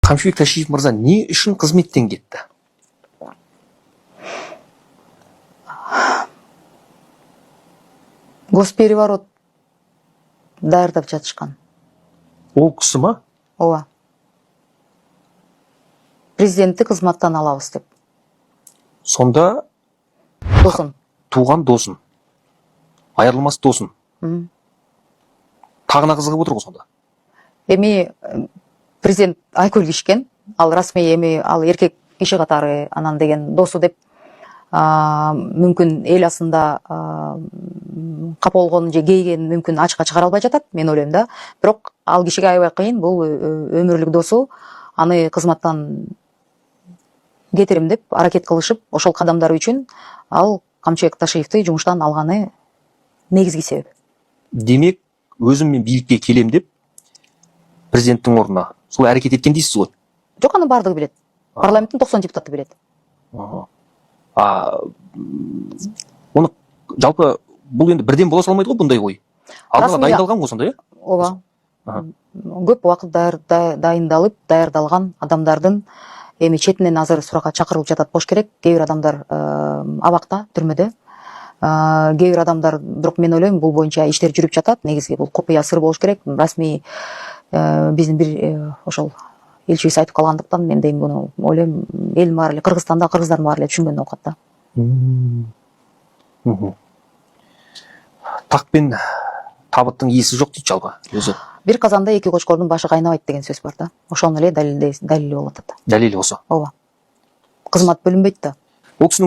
Камшыбек Ташиев мырза не үшін қызметтен кетті? Госпереворот даярдап жатышкан. Ол кісі ма? Ооба. Президентти кызматтан алабыз деп. Сонда Досун. туған досын, айырылмас досын. Тағына қызығып отыр ғой сонда. Эми президент айкөл кишкен, ал расмий эми ал эркек киши катары анан деген досу деп мүмкүн эл асында капа болгон же кейген мүмкүн ачыкка чыгара албай жатат, мен ойлойм да. Бирок ал кишиге аябай кыйын, бул өмүрлүк досу, аны кызматтан кетирим деп аракет кылышып, ошол кадамдар үчүн ал Камчыбек Ташиевди жумуштан алганы негизги себеп. Демек, өзім мен бийликке келем деп президенттің орнына сол әрекет еткен дейсіз ғой? Жок, аны бардыгы билет. Парламенттин 90 депутаты билет. Оны жалпы бұл енді бірден бола салмайды ғой бұндай ой. Алдыға дайындалған ғой сонда, иә? Ооба. Көп убакыт дайындалып, даярдалган адамдардын эми четинен азыр суракка чакырылып жатат болуш керек. Кээ бир адамдар абакта, түрмөдө. Кээ бир адамдар, бирок мен ойлойм, бул боюнча иштер жүрүп жатат. Негизги бул купуя сыр болуш керек. Расмий биздин бир ошол элчибиз айтып калгандыктан мен дейм, буну ойлойм, эл баары эле Кыргызстанда кыргыздар баары эле түшүнгөн окот да. Так пен табыттын ээси жок дейт жалпы өзү. Бир казанда эки кочкордун башы кайнабайт деген сөз бар да. Ошону эле далили болуп атат. Далили болсо. Ооба. Кызмат бөлүнбөйт да. Ол кісінің